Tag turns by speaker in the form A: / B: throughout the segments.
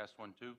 A: Test 1, 2.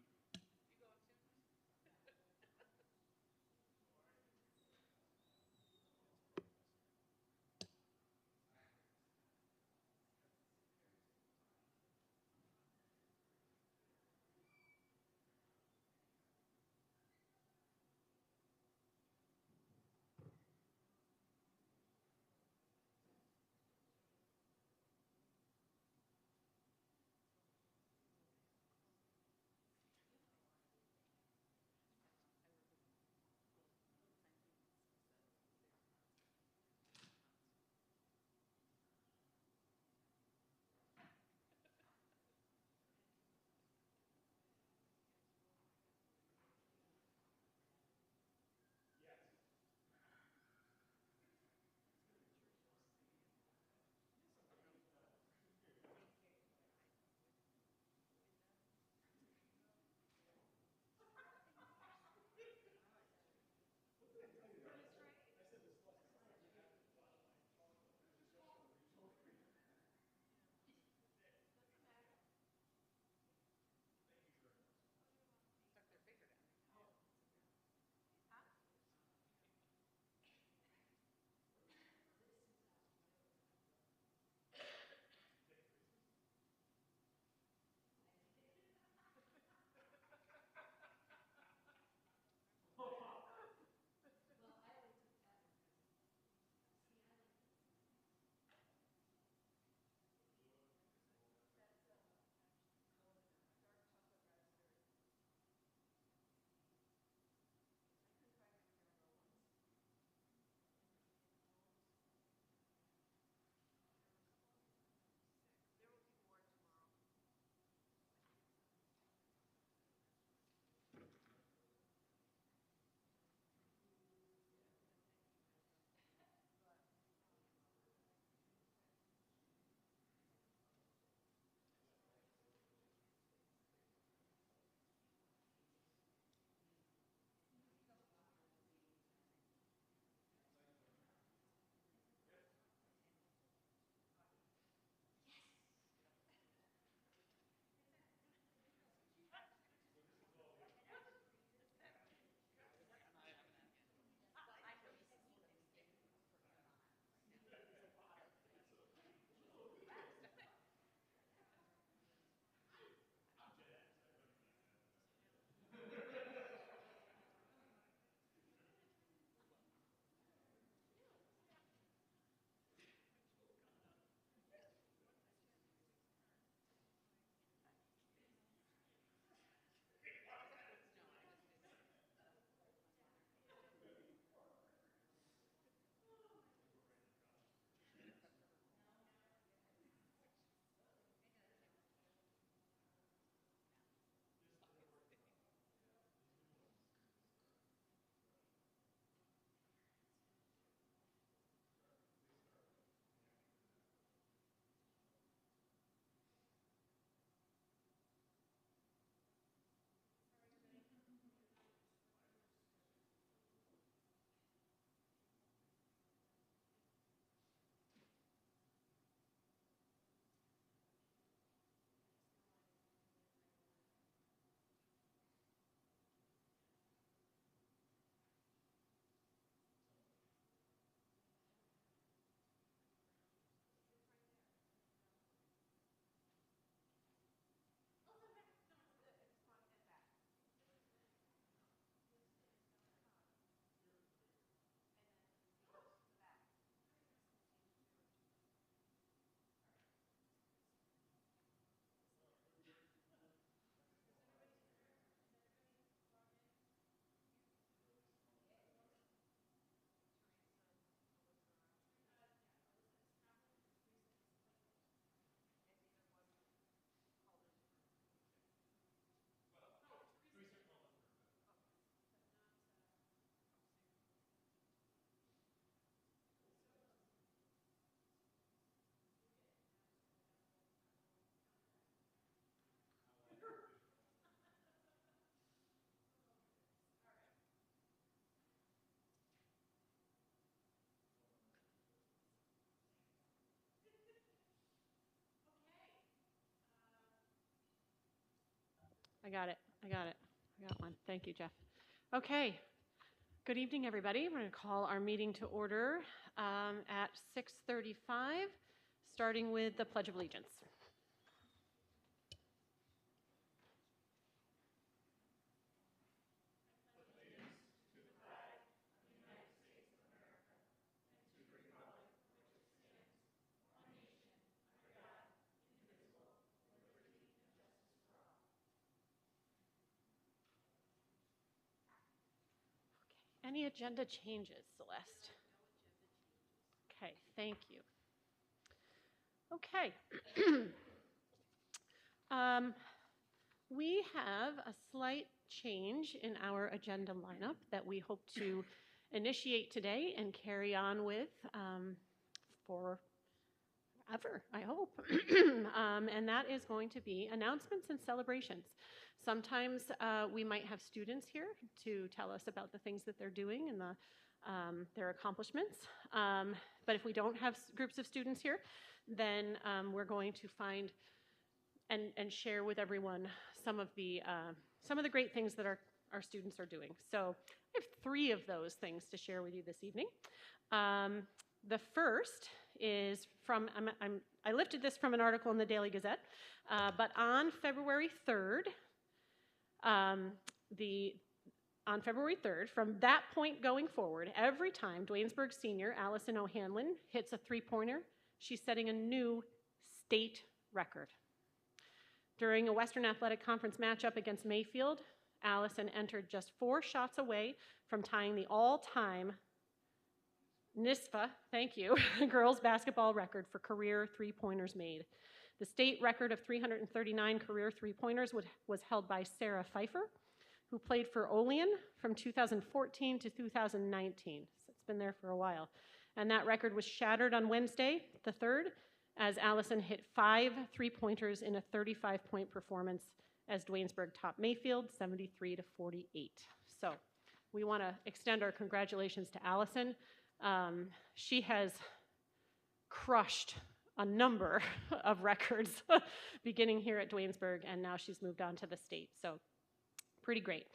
A: got it. I got one. Thank you, Jeff. Okay. Good evening, everybody. We're going to call our meeting to order at 6:35, starting with the Pledge of Allegiance. Any agenda changes, Celeste? Okay, thank you. Okay. We have a slight change in our agenda lineup that we hope to initiate today and carry on with forever, I hope. And that is going to be announcements and celebrations. Sometimes we might have students here to tell us about the things that they're doing and their accomplishments. But if we don't have groups of students here, then we're going to find and share with everyone some of the great things that our students are doing. So I have 3 of those things to share with you this evening. The first is from, I lifted this from an article in the Daily Gazette, but on February 3rd, from that point going forward, every time Duanesburg senior Allison O'Hanlon hits a 3-pointer, she's setting a new state record. During a Western Athletic Conference matchup against Mayfield, Allison entered just 4 shots away from tying the all-time NISFA, thank you, girls basketball record for career 3-pointers made. The state record of 339 career 3-pointers was held by Sarah Pfeiffer, who played for Olean from 2014 to 2019. So it's been there for a while. And that record was shattered on Wednesday, the 3rd, as Allison hit 5 3-pointers in a 35-point performance as Duanesburg topped Mayfield 73-48. So we want to extend our congratulations to Allison. She has crushed a number of records beginning here at Duanesburg, and now she's moved on to the state. So pretty great.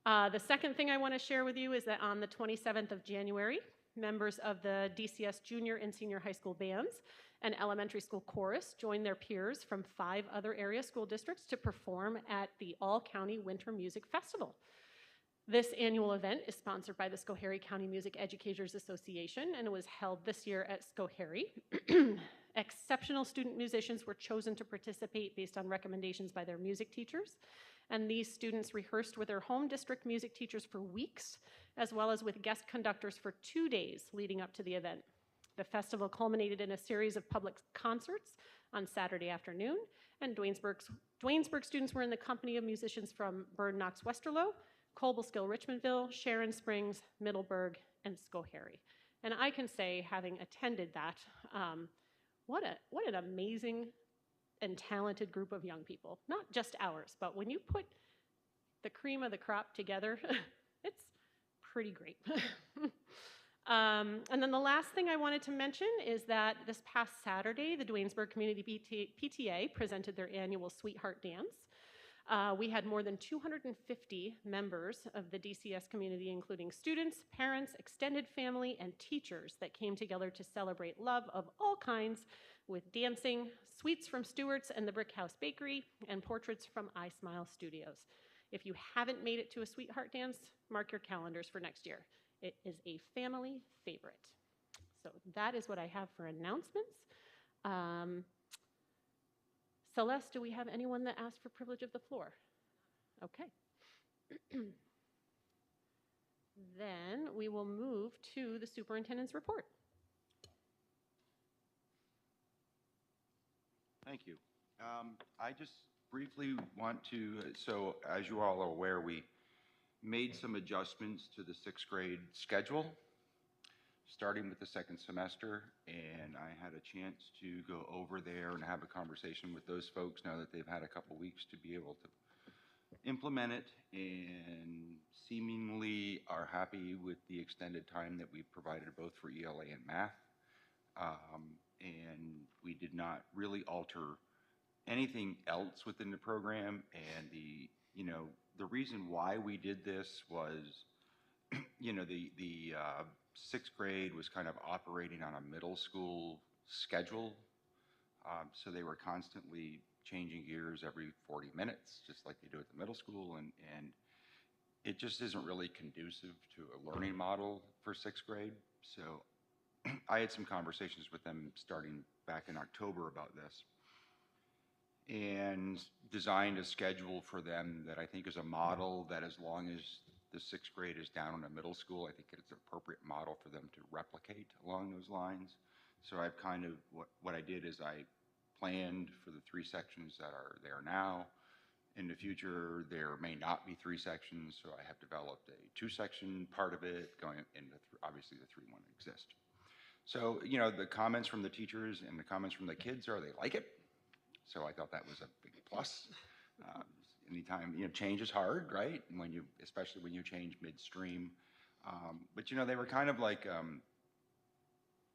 A: The second thing I want to share with you is that on the 27th of January, members of the DCS junior and senior high school bands and elementary school chorus joined their peers from 5 other area school districts to perform at the All-County Winter Music Festival. This annual event is sponsored by the Schoharie County Music Educators Association, and it was held this year at Schoharie. Exceptional student musicians were chosen to participate based on recommendations by their music teachers, and these students rehearsed with their home district music teachers for weeks, as well as with guest conductors for 2 days leading up to the event. The festival culminated in a series of public concerts on Saturday afternoon, and Duanesburg students were in the company of musicians from Burn Knox Westerlo, Cobleskill Richmondville, Sharon Springs, Middleburg, and Schoharie. And I can say, having attended that, what an amazing and talented group of young people. Not just ours, but when you put the cream of the crop together, it's pretty great. And then the last thing I wanted to mention is that this past Saturday, the Duanesburg Community PTA presented their annual Sweetheart Dance. We had more than 250 members of the DCS community, including students, parents, extended family, and teachers that came together to celebrate love of all kinds with dancing, sweets from Stewart's and the Brick House Bakery, and portraits from I Smile Studios. If you haven't made it to a Sweetheart Dance, mark your calendars for next year. It is a family favorite. So that is what I have for announcements. Celeste, do we have anyone that asked for privilege of the floor? Okay. Then we will move to the superintendent's report.
B: Thank you. I just briefly want to, so as you all are aware, we made some adjustments to the 6th grade schedule, starting with the 2nd semester, and I had a chance to go over there and have a conversation with those folks now that they've had a couple weeks to be able to implement it, and seemingly are happy with the extended time that we provided both for ELA and math. And we did not really alter anything else within the program, and the the reason why we did this was, the sixth grade was kind of operating on a middle school schedule. So they were constantly changing gears every 40 minutes, just like they do at the middle school. And it just isn't really conducive to a learning model for sixth grade. So I had some conversations with them starting back in October about this and designed a schedule for them that I think is a model that, as long as the sixth grade is down in a middle school, I think it's an appropriate model for them to replicate along those lines. So I've kind of, what I did is I planned for the 3 sections that are there now. In the future, there may not be 3 sections, so I have developed a 2-section part of it going into, obviously the 3 won't exist. So, the comments from the teachers and the comments from the kids are they like it. So I thought that was a big plus. Anytime, change is hard, right? And especially when you change midstream. But they were kind of like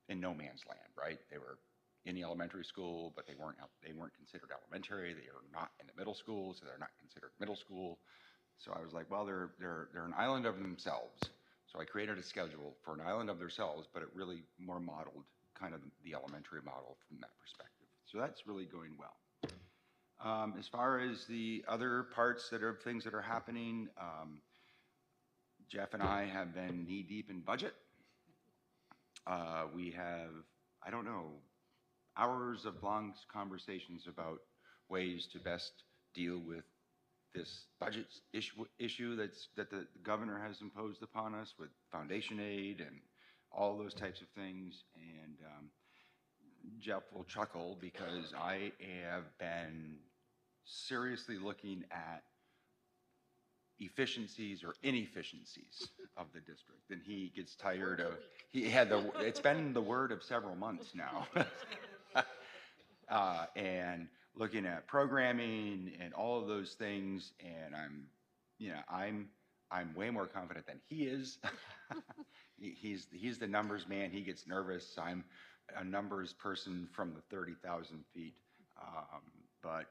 B: in no man's land, right? They were in the elementary school, but they weren't considered elementary. They are not in the middle school, so they're not considered middle school. So I was like, well, they're an island of themselves. So I created a schedule for an island of themselves, but it really more modeled kind of the elementary model from that perspective. So that's really going well. As far as the other parts things that are happening, Jeff and I have been knee-deep in budget. We have, I don't know, hours of long conversations about ways to best deal with this budget issue that the governor has imposed upon us with foundation aid and all those types of things. And Jeff will chuckle because I have been seriously looking at efficiencies or inefficiencies of the district, and he gets tired of. It's been the word of several months now, and looking at programming and all of those things. And I'm way more confident than he is. He's the numbers man. He gets nervous. I'm a numbers person from the 30,000 feet. But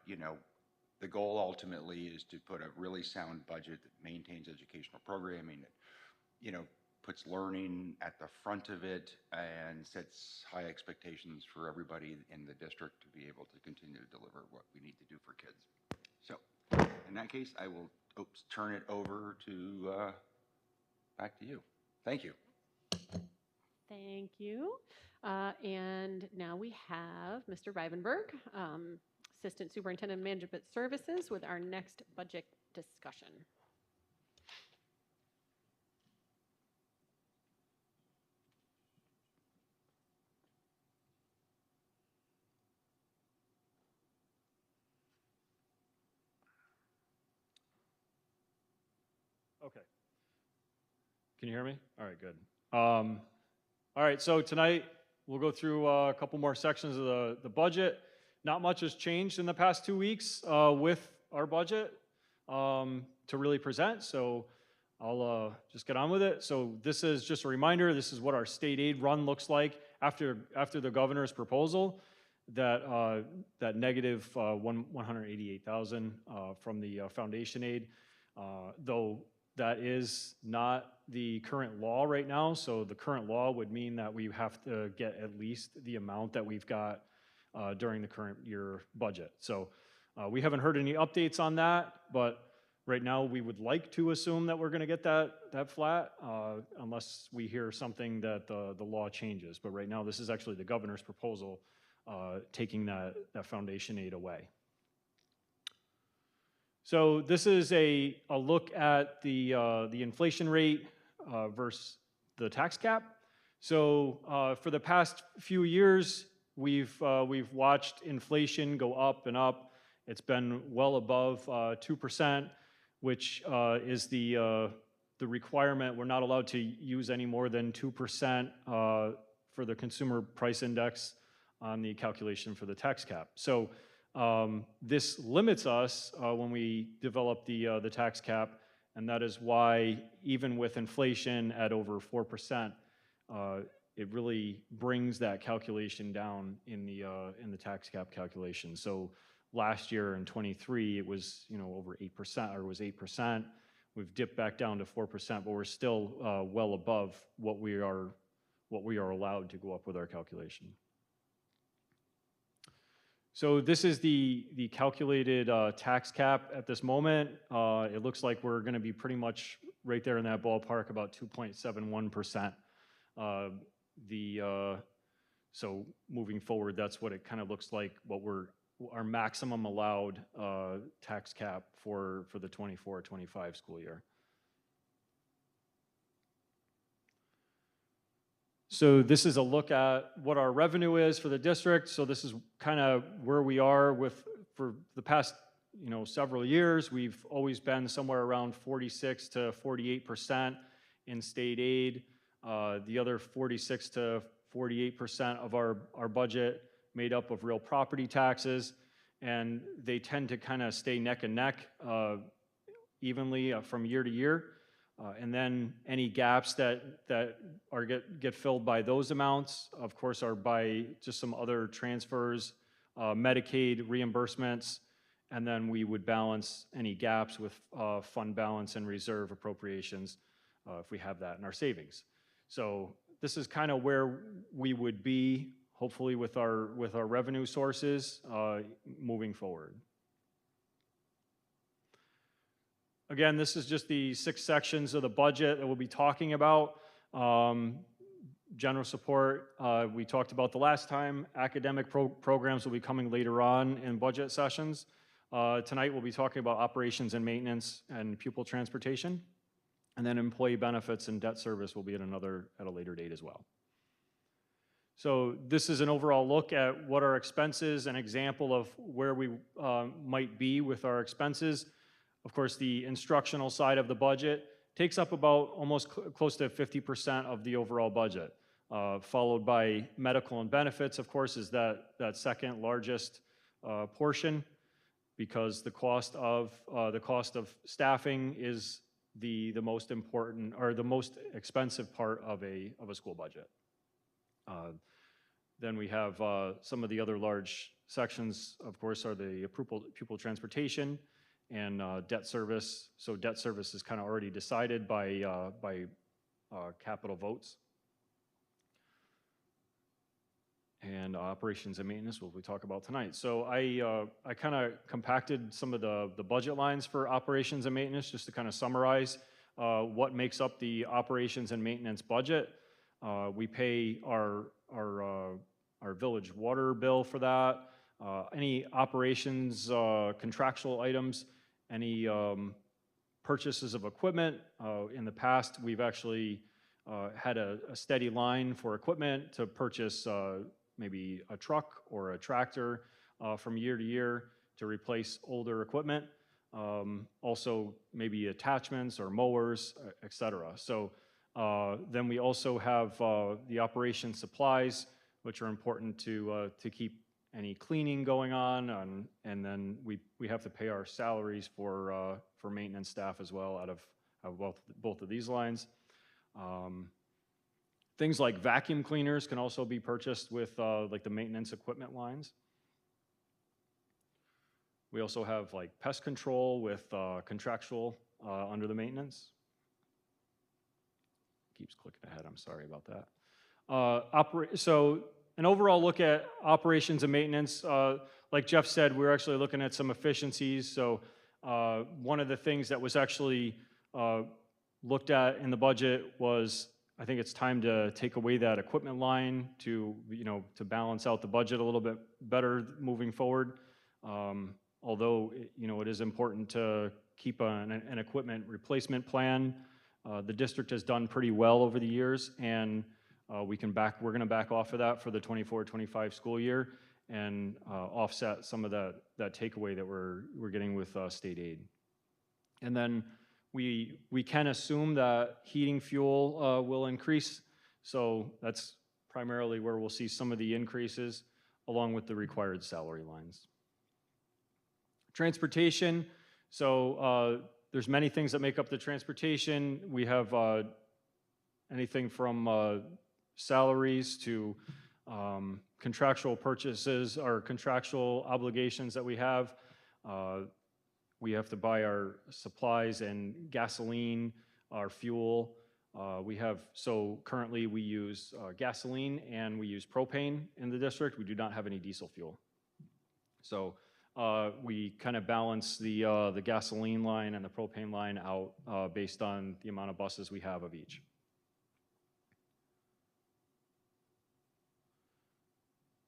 B: the goal ultimately is to put a really sound budget that maintains educational programming, that puts learning at the front of it and sets high expectations for everybody in the district to be able to continue to deliver what we need to do for kids. So in that case, I will turn it over to back to you. Thank you.
A: Thank you. And now we have Mr. Rivenberg, Assistant Superintendent of Management Services, with our next budget discussion.
C: Okay. Can you hear me? All right, good. All right, so tonight we'll go through a couple more sections of the budget. Not much has changed in the past 2 weeks with our budget to really present, so I'll just get on with it. So this is just a reminder, this is what our state aid run looks like after the governor's proposal, that negative 188,000 from the foundation aid, though that is not the current law right now. So the current law would mean that we have to get at least the amount that we've got during the current year budget. So we haven't heard any updates on that, but right now we would like to assume that we're going to get that flat unless we hear something that the law changes. But right now this is actually the governor's proposal taking that foundation aid away. So this is a look at the inflation rate versus the tax cap. So for the past few years, we've watched inflation go up and up. It's been well above 2%, which is the requirement. We're not allowed to use any more than 2% for the consumer price index on the calculation for the tax cap. So this limits us when we develop the tax cap, and that is why even with inflation at over 4%, it really brings that calculation down in the tax cap calculation. So last year in '23, it was, over 8%, or it was 8%. We've dipped back down to 4%, but we're still well above what we are allowed to go up with our calculation. So this is the calculated tax cap at this moment. It looks like we're going to be pretty much right there in that ballpark, about 2.71%. So moving forward, that's what it kind of looks like, our maximum allowed tax cap for the 24-25 school year. So this is a look at what our revenue is for the district. So this is kind of where we are for the past several years. We've always been somewhere around 46 to 48% in state aid. The other 46 to 48% of our budget made up of real property taxes, and they tend to kind of stay neck and neck evenly from year to year. And then any gaps that get filled by those amounts, of course, are by just some other transfers, Medicaid reimbursements, and then we would balance any gaps with fund balance and reserve appropriations if we have that in our savings. So this is kind of where we would be, hopefully, with our revenue sources moving forward. Again, this is just the 6 sections of the budget that we'll be talking about. General support, we talked about the last time. Academic programs will be coming later on in budget sessions. Tonight we'll be talking about operations and maintenance and pupil transportation. And then employee benefits and debt service will be at a later date as well. So this is an overall look at what our expenses, an example of where we might be with our expenses. Of course, the instructional side of the budget takes up about almost close to 50% of the overall budget, followed by medical and benefits, of course, is that second largest portion, because the cost of staffing is the most important, or the most expensive part of a school budget. Then we have some of the other large sections, of course, are the pupil transportation and debt service. So debt service is kind of already decided by capital votes. And operations and maintenance, what we talk about tonight. So I kind of compacted some of the budget lines for operations and maintenance just to kind of summarize what makes up the operations and maintenance budget. We pay our village water bill for that. Any operations, contractual items, any purchases of equipment. In the past, we've actually had a steady line for equipment to purchase maybe a truck or a tractor from year to year to replace older equipment. Also, maybe attachments or mowers, et cetera. So then we also have the operation supplies, which are important to keep any cleaning going on, and then we have to pay our salaries for maintenance staff as well out of both of these lines. Things like vacuum cleaners can also be purchased with like the maintenance equipment lines. We also have like pest control with contractual under the maintenance. Keeps clicking ahead, I'm sorry about that. So an overall look at operations and maintenance, like Jeff said, we're actually looking at some efficiencies. So one of the things that was actually looked at in the budget was, I think it's time to take away that equipment line to balance out the budget a little bit better moving forward. Although it is important to keep an equipment replacement plan. The district has done pretty well over the years, and we're going to back off of that for the 24-25 school year and offset some of that takeaway that we're getting with state aid. And then we can assume that heating fuel will increase, so that's primarily where we'll see some of the increases, along with the required salary lines. Transportation, so there's many things that make up the transportation. We have anything from salaries to contractual purchases or contractual obligations that we have. We have to buy our supplies and gasoline, our fuel. So currently we use gasoline and we use propane in the district. We do not have any diesel fuel. So we kind of balance the gasoline line and the propane line out based on the amount of buses we have of each.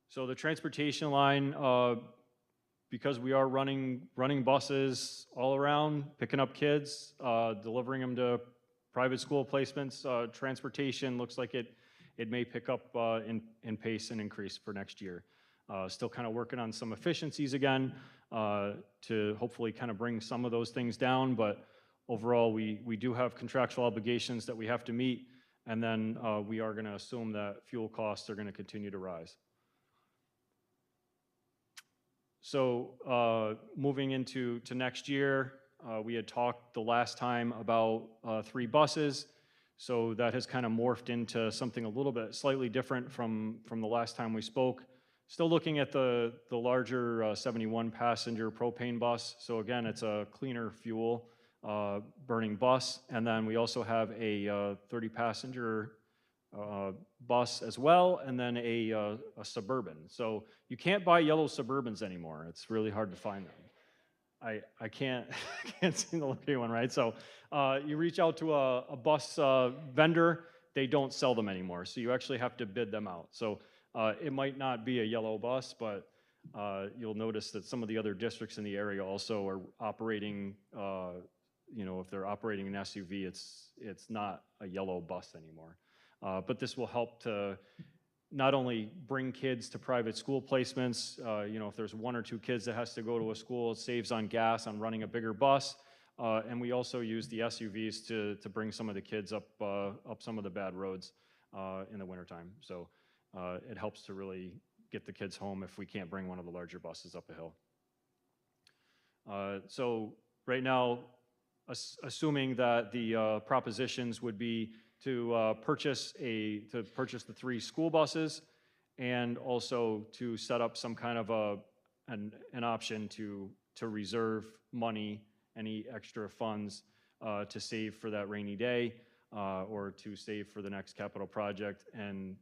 C: So the transportation line, because we are running buses all around, picking up kids, delivering them to private school placements, transportation looks like it may pick up in pace and increase for next year. Still kind of working on some efficiencies again to hopefully kind of bring some of those things down, but overall we do have contractual obligations that we have to meet, and then we are going to assume that fuel costs are going to continue to rise. So moving into next year, we had talked the last time about 3 buses. So that has kind of morphed into something a little bit slightly different from the last time we spoke. Still looking at the larger 71 passenger propane bus. So again, it's a cleaner fuel burning bus. And then we also have a 30 passenger bus as well, and then a Suburban. So you can't buy yellow Suburbans anymore. It's really hard to find them. I can't seem to locate one, right? So you reach out to a bus vendor, they don't sell them anymore. So you actually have to bid them out. So it might not be a yellow bus, but you'll notice that some of the other districts in the area also are operating, if they're operating an SUV, it's not a yellow bus anymore. But this will help to not only bring kids to private school placements, if there's 1 or 2 kids that has to go to a school, it saves on gas on running a bigger bus. And we also use the SUVs to bring some of the kids up some of the bad roads in the wintertime. So it helps to really get the kids home if we can't bring one of the larger buses up a hill. So right now, assuming that the propositions would be to purchase the 3 school buses, and also to set up some kind of an option to reserve money, any extra funds to save for that rainy day, or to save for the next capital project, and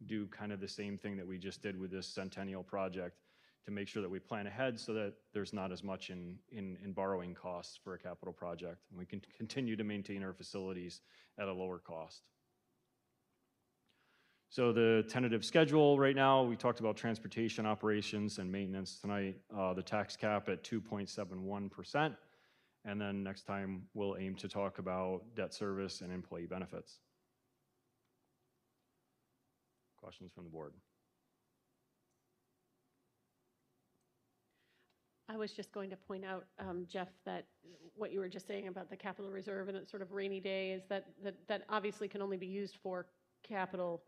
C: do kind of the same thing that we just did with this Centennial project, to make sure that we plan ahead so that there's not as much in borrowing costs for a capital project, and we can continue to maintain our facilities at a lower cost. So the tentative schedule right now, we talked about transportation operations and maintenance tonight, the tax cap at 2.71%, and then next time we'll aim to talk about debt service and employee benefits. Questions from the board?
A: I was just going to point out, Jeff, that what you were just saying about the capital reserve and that sort of rainy day is that obviously can only be used for capital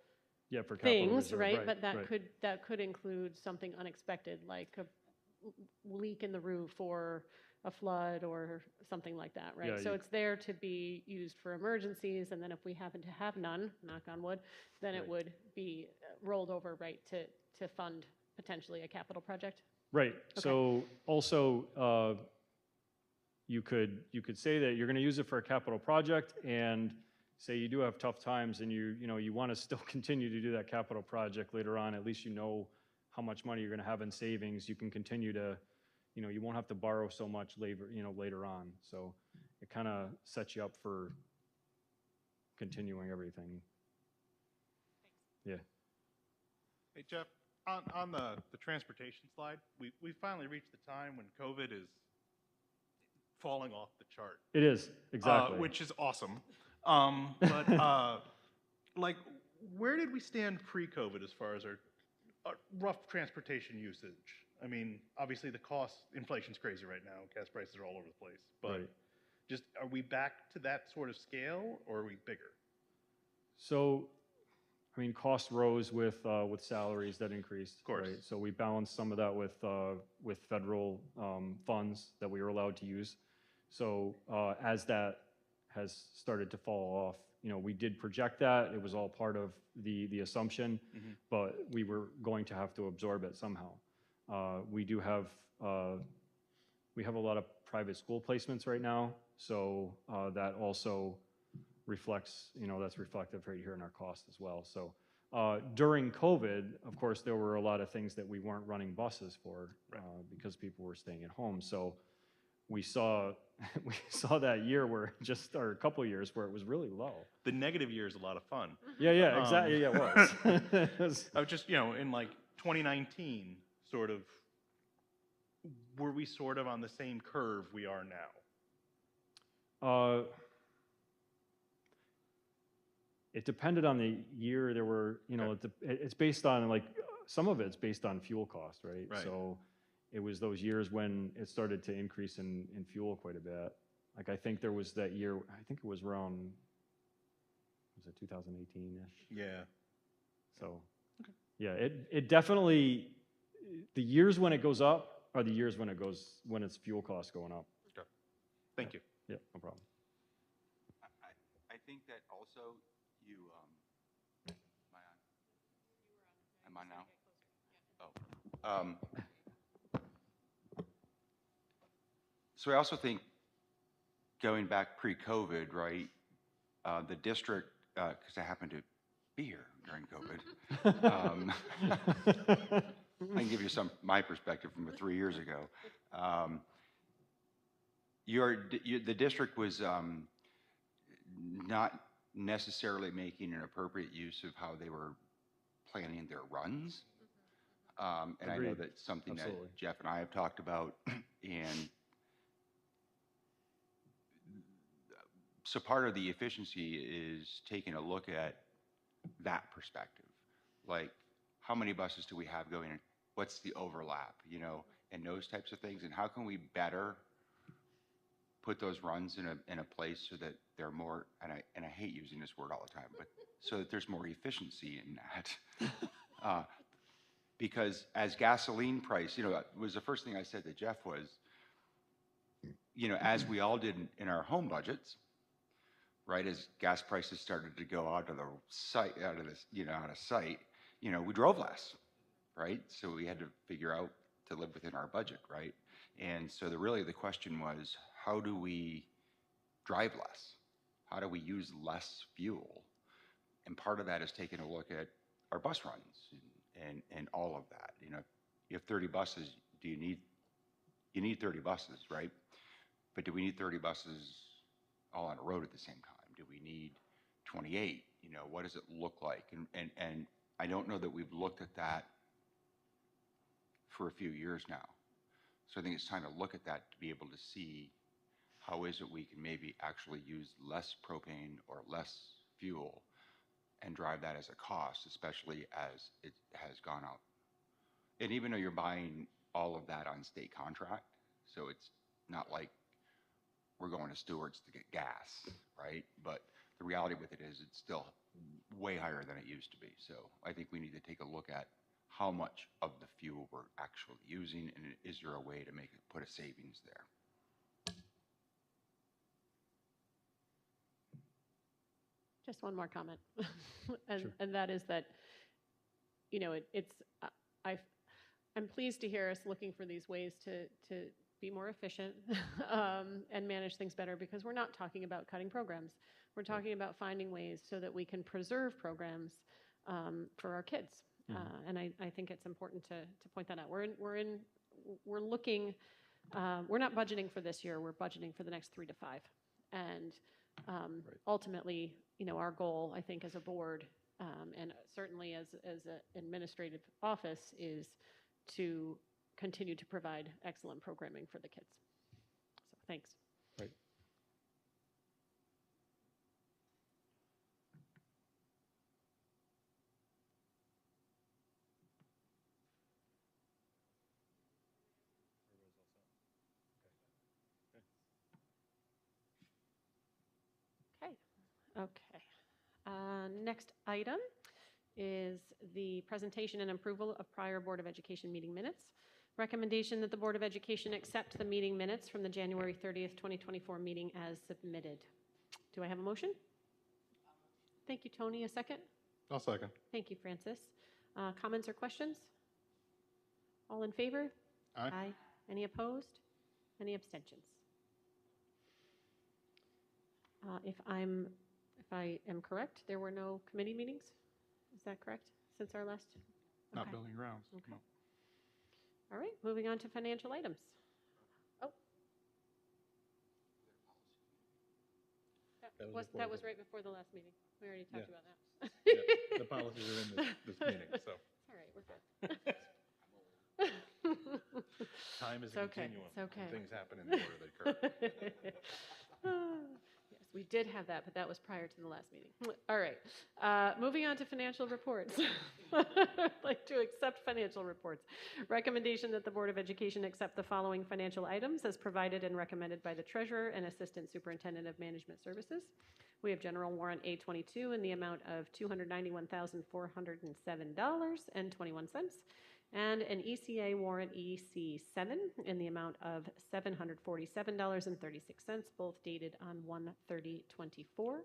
C: for capital
A: things,
C: reserve,
A: right? But
C: right.
A: that could include something unexpected, like a leak in the roof or a flood or something like that, right?
C: Yeah,
A: so it's there to be used for emergencies, and then if we happen to have none, knock on wood, then it would be rolled over, right, to fund potentially a capital project.
C: Right.
A: Okay.
C: So also, you could say that you're going to use it for a capital project, and say you do have tough times, and you want to still continue to do that capital project later on. At least you know how much money you're going to have in savings. You can continue to, you won't have to borrow so much later on. So it kind of sets you up for continuing everything.
A: Thanks.
C: Yeah.
D: Hey, Jeff, on the transportation slide, we finally reached the time when COVID is falling off the chart.
C: It is, exactly.
D: Which is awesome. But like, where did we stand pre-COVID as far as our rough transportation usage? I mean, obviously the cost, inflation's crazy right now. Gas prices are all over the place. But
C: Right.
D: just, are we back to that sort of scale, or are we bigger?
C: So, I mean, cost rose with salaries that increased.
D: Of course.
C: Right? So we balanced some of that with federal funds that we were allowed to use. So as that has started to fall off, we did project that. It was all part of the assumption, but we were going to have to absorb it somehow. We do have, we have a lot of private school placements right now, so that also reflects, that's reflective right here in our cost as well. So during COVID, of course, there were a lot of things that we weren't running buses for because people were staying at home. So we saw that year where or a couple of years where it was really low.
D: The negative year is a lot of fun.
C: Yeah, exactly. Yeah, it was.
D: I was just, in like 2019, sort of, were we sort of on the same curve we are now?
C: It depended on the year. There were, it's based on some of it's based on fuel cost, right?
D: Right.
C: So it was those years when it started to increase in fuel quite a bit. Like I think there was that year, I think it was around, was it 2018-ish?
D: Yeah.
C: So, yeah, it definitely, the years when it goes up are the years when it's fuel costs going up.
D: Okay. Thank you.
C: Yeah, no problem.
B: I think that also you, am I on now? Oh. So I also think going back pre-COVID, right, the district, because I happened to be here during COVID, I can give you my perspective from 3 years ago. The district was not necessarily making an appropriate use of how they were planning their runs. And I know
C: Agreed.
B: that's something
C: Absolutely.
B: that Jeff and I have talked about. And so part of the efficiency is taking a look at that perspective. Like, how many buses do we have going in? What's the overlap, and those types of things? And how can we better put those runs in a place so that they're more, and I hate using this word all the time, but so that there's more efficiency in that. Because as gasoline price, was the first thing I said to Jeff was, as we all did in our home budgets, right, as gas prices started to go out of sight, we drove less, right? So we had to figure out to live within our budget, right? And so the question was, how do we drive less? How do we use less fuel? And part of that is taking a look at our bus runs and all of that. You have 30 buses. You need 30 buses, right? But do we need 30 buses all on a road at the same time? Do we need 28? What does it look like? And I don't know that we've looked at that for a few years now. So I think it's time to look at that to be able to see how is it we can maybe actually use less propane or less fuel and drive that as a cost, especially as it has gone up. And even though you're buying all of that on state contract, so it's not like we're going to Stewart's to get gas, right? But the reality with it is it's still way higher than it used to be. So I think we need to take a look at how much of the fuel we're actually using, and is there a way to put a savings there?
A: Just one more comment,
C: Sure.
A: and that is that, I'm pleased to hear us looking for these ways to be more efficient and manage things better, because we're not talking about cutting programs. We're talking about finding ways so that we can preserve programs for our kids. And I think it's important to point that out. We're looking, we're not budgeting for this year, we're budgeting for the next 3 to 5. And ultimately, our goal, I think, as a board, and certainly as an administrative office, is to continue to provide excellent programming for the kids. So thanks.
C: Right.
A: Okay. Next item is the presentation and approval of prior Board of Education meeting minutes. Recommendation that the Board of Education accept the meeting minutes from the January 30th, 2024 meeting as submitted. Do I have a motion? Thank you, Tony. A second?
D: I'll second.
A: Thank you, Francis. Comments or questions? All in favor?
D: Aye.
A: Any opposed? Any abstentions? If I am correct, there were no committee meetings? Is that correct, since our last?
D: Not
A: Okay.
D: building grounds.
A: Okay.
D: No.
A: All right, moving on to financial items. Oh. That was right before the last meeting. We already talked about that.
D: Yeah, the policies are in this meeting, so.
A: All right, we're good.
D: Time is
A: It's
D: a
A: okay,
D: continuum.
A: it's okay.
D: And things happen in the order they occur.
A: Yes, we did have that, but that was prior to the last meeting. All right, moving on to financial reports. I'd like to accept financial reports. Recommendation that the Board of Education accept the following financial items as provided and recommended by the Treasurer and Assistant Superintendent of Management Services. We have General Warrant A22 in the amount of $291,407.21. And an ECA warrant EC7 in the amount of $747.36, both dated on 1/30/24.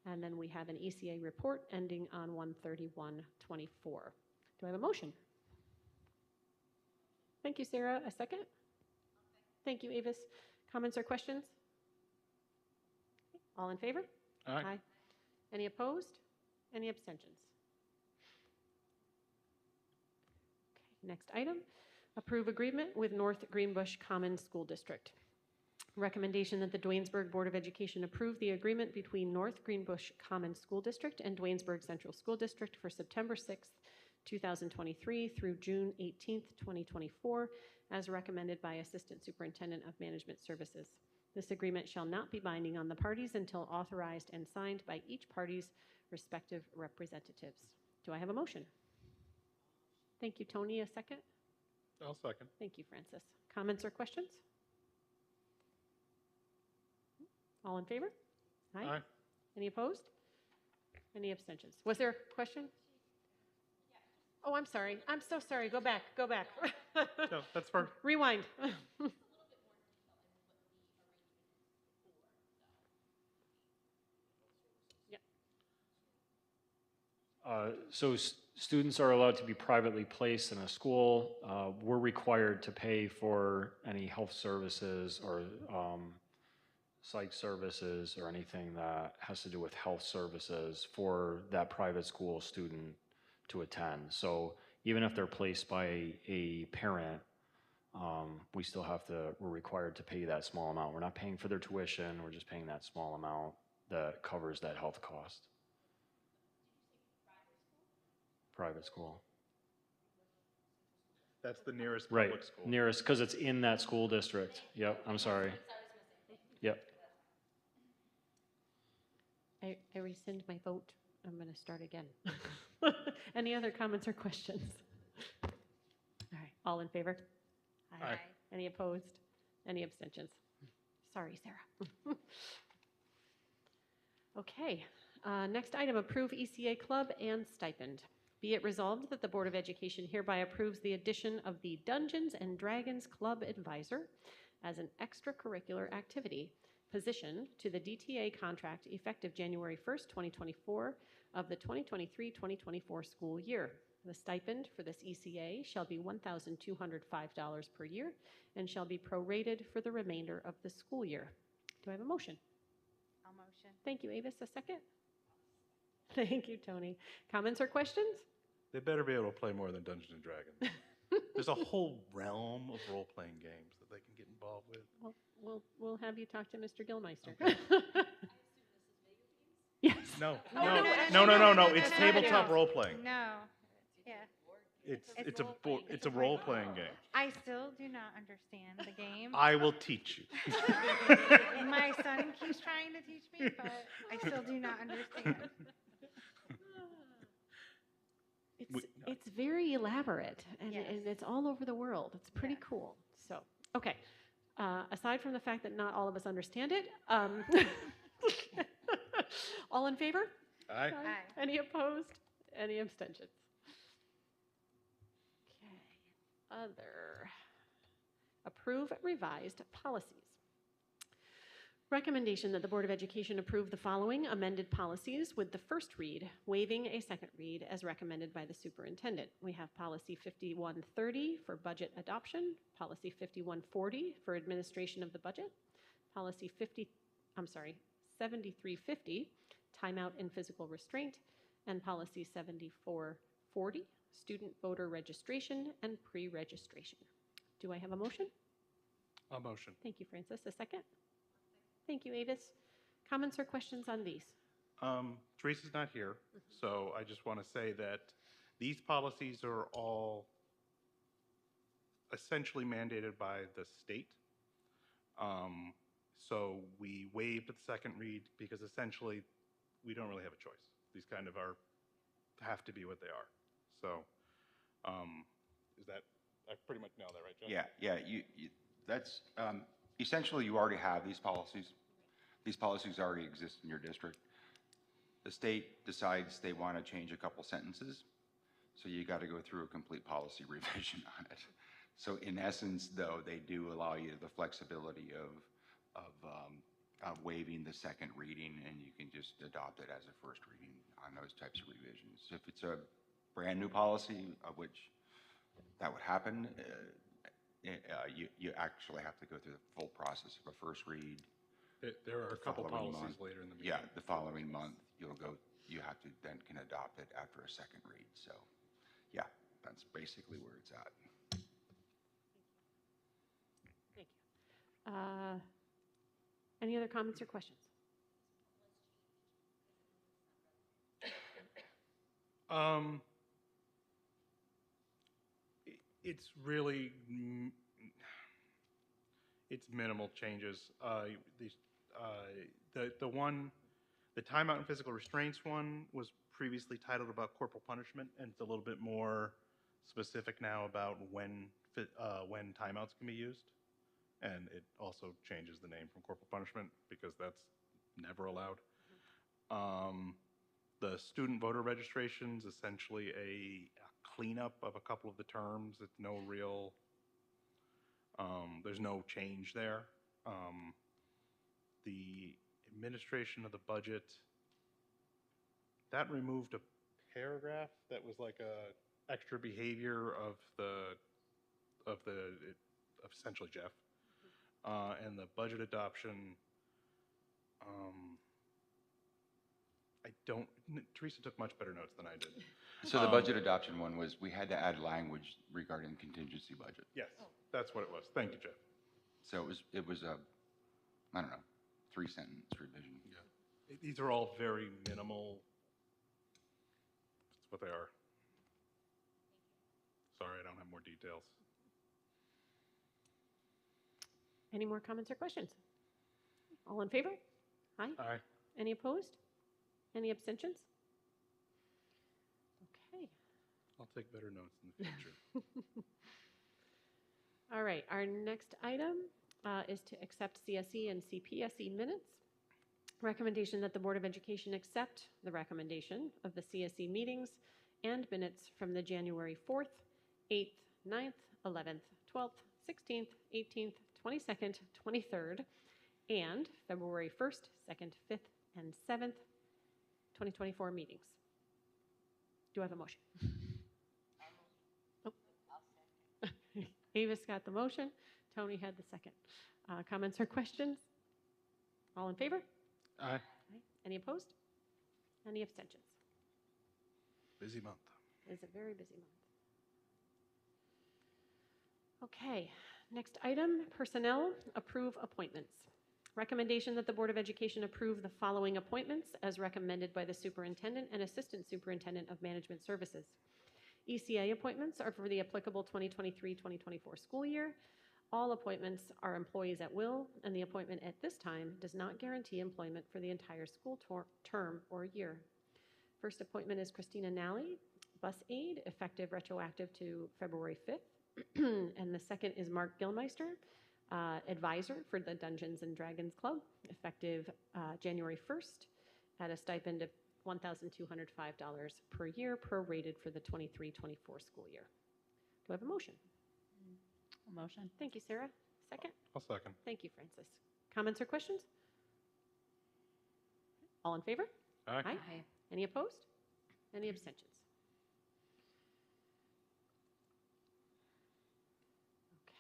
A: And then we have an ECA report ending on 1/31/24. Do I have a motion? Thank you, Sarah. A second? Thank you, Avis. Comments or questions? All in favor?
D: Aye.
A: Any opposed? Any abstentions? Next item, approve agreement with North Greenbush Common School District. Recommendation that the Duanesburg Board of Education approve the agreement between North Greenbush Common School District and Duanesburg Central School District for September 6th, 2023 through June 18th, 2024, as recommended by Assistant Superintendent of Management Services. This agreement shall not be binding on the parties until authorized and signed by each party's respective representatives. Do I have a motion? Thank you, Tony. A second?
D: I'll second.
A: Thank you, Francis. Comments or questions? All in favor?
D: Aye.
A: Any opposed? Any abstentions? Was there a question? Oh, I'm sorry. I'm so sorry. Go back. Go back.
D: No, that's for,
A: Rewind.
C: So students are allowed to be privately placed in a school. We're required to pay for any health services or psych services or anything that has to do with health services for that private school student to attend. So even if they're placed by a parent, we still we're required to pay that small amount. We're not paying for their tuition, we're just paying that small amount that covers that health cost. Private school.
D: that's the nearest
C: Right,
D: public school.
C: nearest, because it's in that school district. Yep, I'm sorry. Yep.
A: I rescind my vote. I'm going to start again. Any other comments or questions? All right, all in favor?
D: Aye.
A: Any opposed? Any abstentions? Sorry, Sarah. Okay, next item, approve ECA club and stipend. Be it resolved that the Board of Education hereby approves the addition of the Dungeons and Dragons Club Advisor as an extracurricular activity position to the DTA contract effective January 1st, 2024 of the 2023-2024 school year. The stipend for this ECA shall be $1,205 per year and shall be prorated for the remainder of the school year. Do I have a motion?
E: I'll motion.
A: Thank you, Avis. A second? Thank you, Tony. Comments or questions?
D: They better be able to play more than Dungeons and Dragons. There's a whole realm of role-playing games that they can get involved with.
A: Well, we'll have you talk to Mr. Gilmeister.
D: Okay.
A: Yes.
D: No,
A: Oh,
D: no,
A: no,
D: no. It's
A: that's not
D: tabletop
A: it.
D: role-playing.
E: No. Yeah.
D: It's a role-playing game.
E: I still do not understand the game.
D: I will teach you.
E: My son keeps trying to teach me, but I still do not understand.
A: It's very elaborate, and,
E: Yes.
A: and it's all over the world. It's pretty
E: Yes.
A: cool. So, okay. Aside from the fact that not all of us understand it, all in favor?
D: Aye.
E: Aye.
A: Any opposed? Any abstentions? Okay. Other. Approve revised policies. Recommendation that the Board of Education approve the following amended policies with the first read, waiving a second read as recommended by the superintendent. We have policy 5130 for budget adoption, policy 5140 for administration of the budget, policy 7350, timeout and physical restraint, and policy 7440, student voter registration and pre-registration. Do I have a motion?
D: A motion.
A: Thank you, Francis. A second? Thank you, Avis. Comments or questions on these?
D: Teresa's not here, so I just want to say that these policies are all essentially mandated by the state. So we waived the second read because essentially we don't really have a choice. These kind of have to be what they are. So is that, I pretty much nailed that, right, Jeff?
B: Yeah, that's, essentially you already have these policies. These policies already exist in your district. The state decides they want to change a couple sentences, so you got to go through a complete policy revision on it. So in essence, though, they do allow you the flexibility of waiving the second reading, and you can just adopt it as a first reading on those types of revisions. If it's a brand new policy, of which that would happen, you actually have to go through the full process of a first read.
D: There are a couple
B: following
D: policies
B: month.
D: later in the meeting.
B: Yeah, the following month, you have to then can adopt it after a second read. So, yeah, that's basically where it's at.
A: Thank you. Any other comments or questions?
D: It's really, it's minimal changes. The timeout and physical restraints one was previously titled about corporal punishment, and it's a little bit more specific now about when timeouts can be used. And it also changes the name from corporal punishment because that's never allowed. The student voter registration is essentially a cleanup of a couple of the terms. It's no real, there's no change there. The administration of the budget, that removed a paragraph that was like a extra behavior of essentially Jeff. And the budget adoption, Teresa took much better notes than I did.
B: So the budget adoption one was, we had to add language regarding contingency budget.
D: Yes, that's what it was. Thank you, Jeff.
B: So it was a, I don't know, 3-sentence revision.
D: Yeah. These are all very minimal. That's what they are. Sorry, I don't have more details.
A: Any more comments or questions? All in favor? Aye.
D: Aye.
A: Any opposed? Any abstentions? Okay.
D: I'll take better notes in the future.
A: All right, our next item is to accept CSE and CPSE minutes. Recommendation that the Board of Education accept the recommendation of the CSE meetings and minutes from the January 4th, 8th, 9th, 11th, 12th, 16th, 18th, 22nd, 23rd, and February 1st, 2nd, 5th, and 7th, 2024 meetings. Do I have a motion? Oh. Avis got the motion. Tony had the second. Comments or questions? All in favor?
D: Aye.
A: Aye. Any opposed? Any abstentions?
D: Busy month.
A: It's a very busy month. Okay, next item, personnel, approve appointments. Recommendation that the Board of Education approve the following appointments as recommended by the Superintendent and Assistant Superintendent of Management Services. ECA appointments are for the applicable 2023-2024 school year. All appointments are employees at will, and the appointment at this time does not guarantee employment for the entire school term or year. First appointment is Christina Nally, bus aide, effective retroactive to February 5th. And the second is Mark Gilmeister, advisor for the Dungeons and Dragons Club, effective January 1st at a stipend of $1,205 per year, prorated for the 23-24 school year. Do I have a motion?
E: Motion.
A: Thank you, Sarah. Second?
D: I'll second.
A: Thank you, Francis. Comments or questions? All in favor?
F: Aye.
A: Aye. Any opposed? Any abstentions?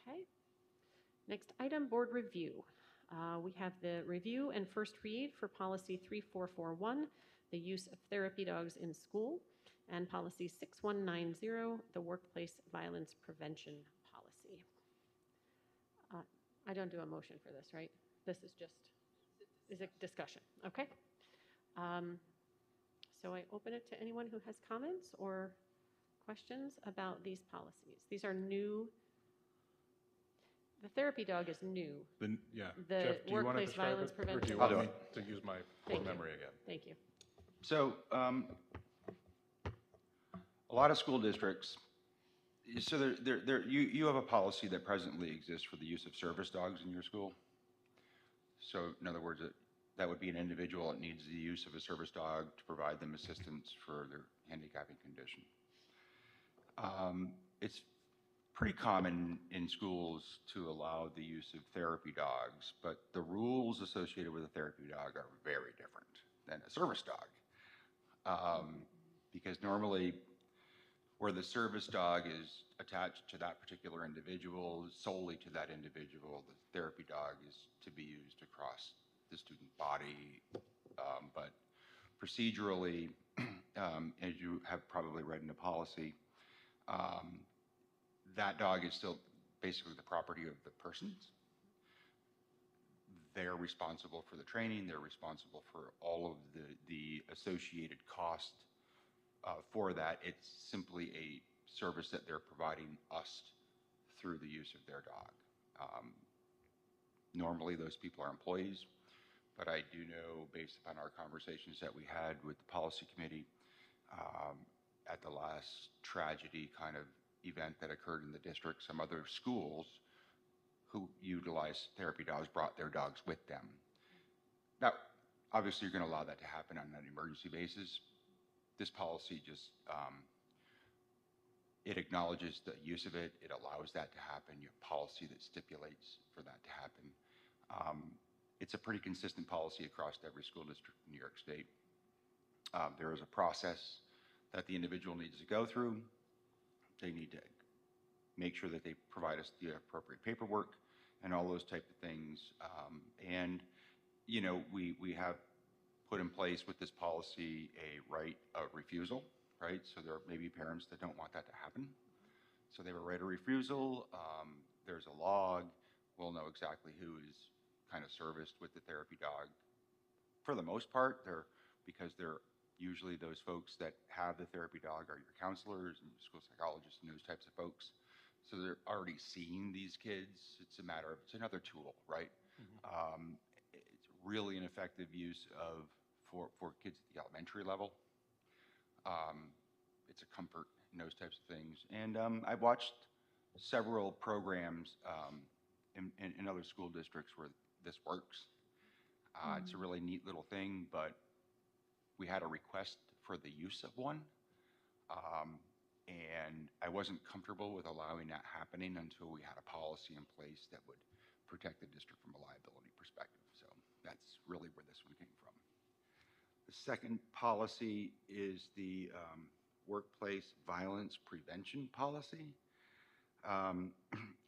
A: Okay. Next item, board review. We have the review and first read for policy 3441, the use of therapy dogs in school, and policy 6190, the workplace violence prevention policy. I don't do a motion for this, right? This is just, is a discussion, okay? So I open it to anyone who has comments or questions about these policies. These are new. The therapy dog is new.
F: Yeah.
A: The
F: Jeff, do you want to
A: workplace
F: describe
A: violence
F: it, or do
A: prevention.
F: you
B: I'll
F: want
B: do
F: me to use my
A: Thank
F: poor
A: you.
F: memory again?
A: Thank you.
B: So, a lot of school districts, so you have a policy that presently exists for the use of service dogs in your school. So, in other words, that would be an individual that needs the use of a service dog to provide them assistance for their handicapping condition. It's pretty common in schools to allow the use of therapy dogs, but the rules associated with a therapy dog are very different than a service dog. Because normally, where the service dog is attached to that particular individual, solely to that individual, the therapy dog is to be used across the student body. But procedurally, as you have probably read in the policy, that dog is still basically the property of the persons. They're responsible for the training. They're responsible for all of the associated cost for that. It's simply a service that they're providing us through the use of their dog. Normally, those people are employees, but I do know, based upon our conversations that we had with the policy committee at the last tragedy kind of event that occurred in the district, some other schools who utilized therapy dogs brought their dogs with them. Now, obviously, you're going to allow that to happen on an emergency basis. This policy just, it acknowledges the use of it. It allows that to happen. You have policy that stipulates for that to happen. It's a pretty consistent policy across every school district in New York State. There is a process that the individual needs to go through. They need to make sure that they provide us the appropriate paperwork and all those type of things. And, you know, we have put in place with this policy a right of refusal, right? So there may be parents that don't want that to happen. So they have a right of refusal. There's a log. We'll know exactly who is kind of serviced with the therapy dog. For the most part, because they're usually those folks that have the therapy dog are your counselors and school psychologists and those types of folks. So they're already seeing these kids. It's a matter of, it's another tool, right? Mm-hmm. It's really an effective use for kids at the elementary level. It's a comfort in those types of things. And I've watched several programs in other school districts where this works. It's a really neat little thing, but we had a request for the use of one. And I wasn't comfortable with allowing that happening until we had a policy in place that would protect the district from a liability perspective. So that's really where this one came from. The second policy is the workplace violence prevention policy.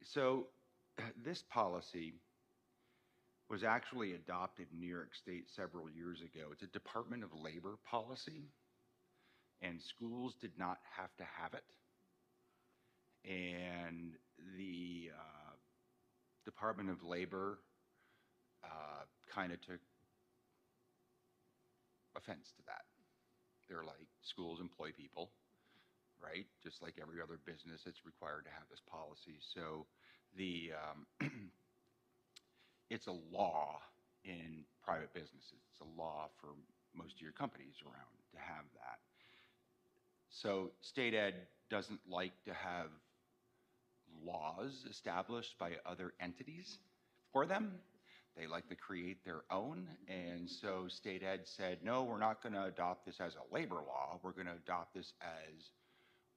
B: So this policy was actually adopted in New York State several years ago. It's a Department of Labor policy, and schools did not have to have it. And the Department of Labor kind of took offense to that. They're like, schools employ people, right? Just like every other business, it's required to have this policy. So it's a law in private businesses. It's a law for most of your companies around to have that. So state ed doesn't like to have laws established by other entities for them. They like to create their own. And so state ed said, no, we're not going to adopt this as a labor law. We're going to adopt this as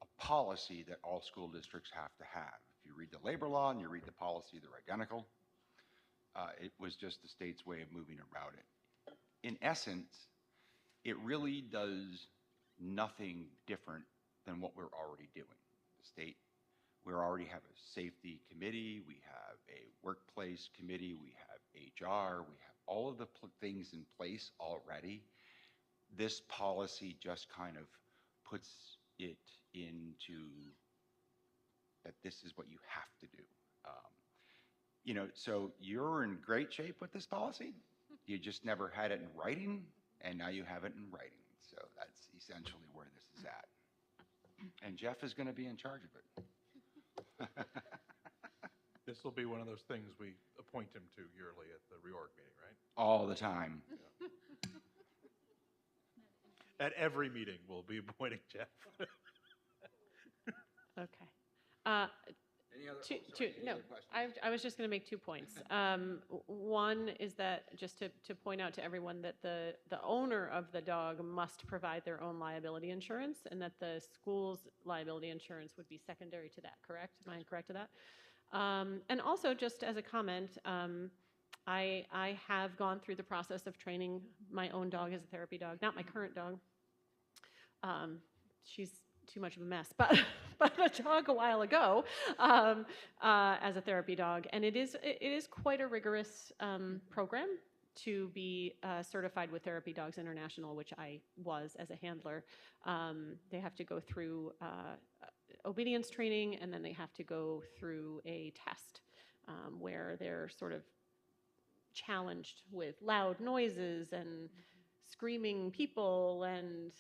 B: a policy that all school districts have to have. If you read the labor law and you read the policy, they're identical. It was just the state's way of moving around it. In essence, it really does nothing different than what we're already doing. The state, we already have a safety committee, we have a workplace committee, we have HR, we have all of the things in place already. This policy just kind of puts it into that this is what you have to do. You know, so you're in great shape with this policy. You just never had it in writing, and now you have it in writing. So that's essentially where this is at. And Jeff is going to be in charge of it.
D: This will be one of those things we appoint him to yearly at the reorg meeting, right?
B: All the time.
D: At every meeting, we'll be appointing Jeff.
A: Okay.
B: Any other,
A: No, I was just going to make 2 points. One is that, just to point out to everyone, that the owner of the dog must provide their own liability insurance, and that the school's liability insurance would be secondary to that, correct? Am I correct to that? And also, just as a comment, I have gone through the process of training my own dog as a therapy dog, not my current dog. She's too much of a mess, but a dog a while ago as a therapy dog, and it is quite a rigorous program to be certified with Therapy Dogs International, which I was as a handler. They have to go through obedience training, and then they have to go through a test where they're sort of challenged with loud noises and screaming people and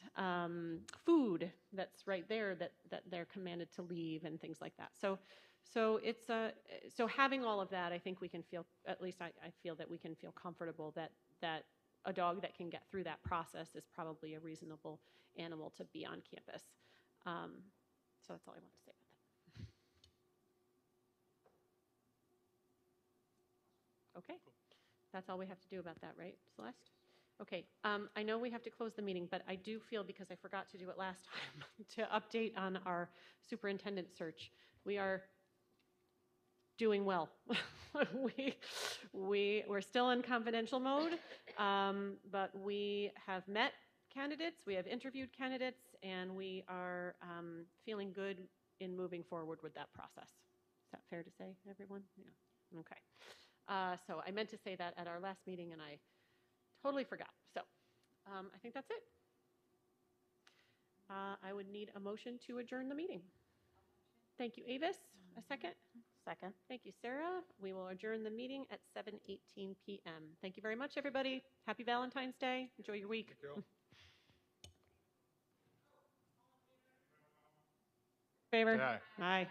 A: food that's right there that they're commanded to leave and things like that. So it's so having all of that, I think we can feel, at least I feel that we can feel comfortable that a dog that can get through that process is probably a reasonable animal to be on campus. So that's all I want to say about that. Okay, that's all we have to do about that, right, Celeste? Okay, I know we have to close the meeting, but I do feel, because I forgot to do it last time, to update on our superintendent search. We are doing well. We're still in confidential mode, but we have met candidates, we have interviewed candidates, and we are feeling good in moving forward with that process. Is that fair to say, everyone? Yeah. Okay. So I meant to say that at our last meeting, and I totally forgot. So I think that's it. I would need a motion to adjourn the meeting. Thank you, Avis. A second? Second. Thank you, Sarah. We will adjourn the meeting at 7:18 p.m. Thank you very much, everybody. Happy Valentine's Day. Enjoy your week. Favor?
D: Aye.
A: Aye.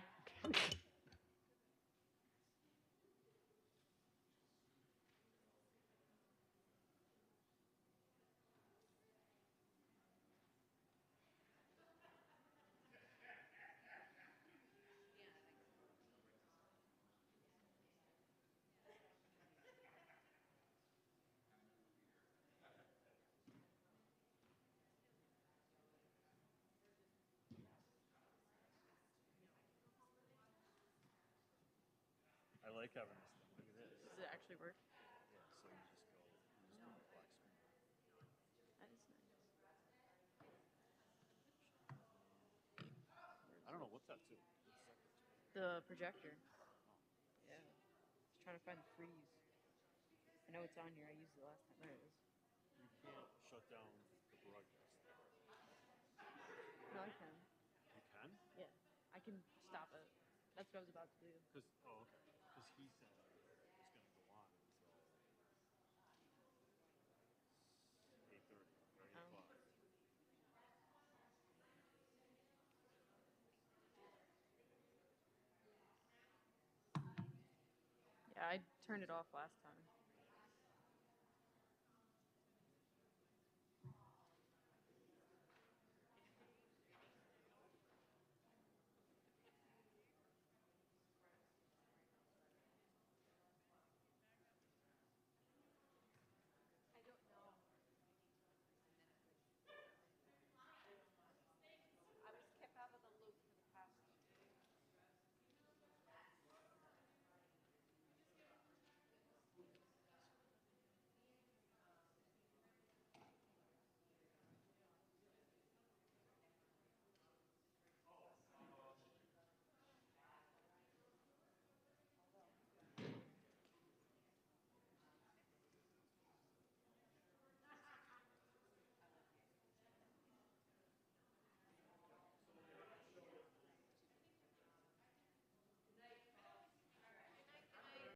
C: I like having this thing. Look at this.
A: Does it actually work?
C: Yeah, so you just go, black screen.
A: That is nice.
C: I don't know, what's that too?
F: The projector. Yeah. Just trying to find the freeze. I know it's on here. I used it last time. There it is.
C: You can't shut down the broadcast.
F: No, I can.
C: You can?
F: Yeah. I can stop it. That's what I was about to do.
C: Because, oh, okay. Because he said it was going to go on until 8:30, or 8 o'clock.
F: Yeah, I turned it off last time.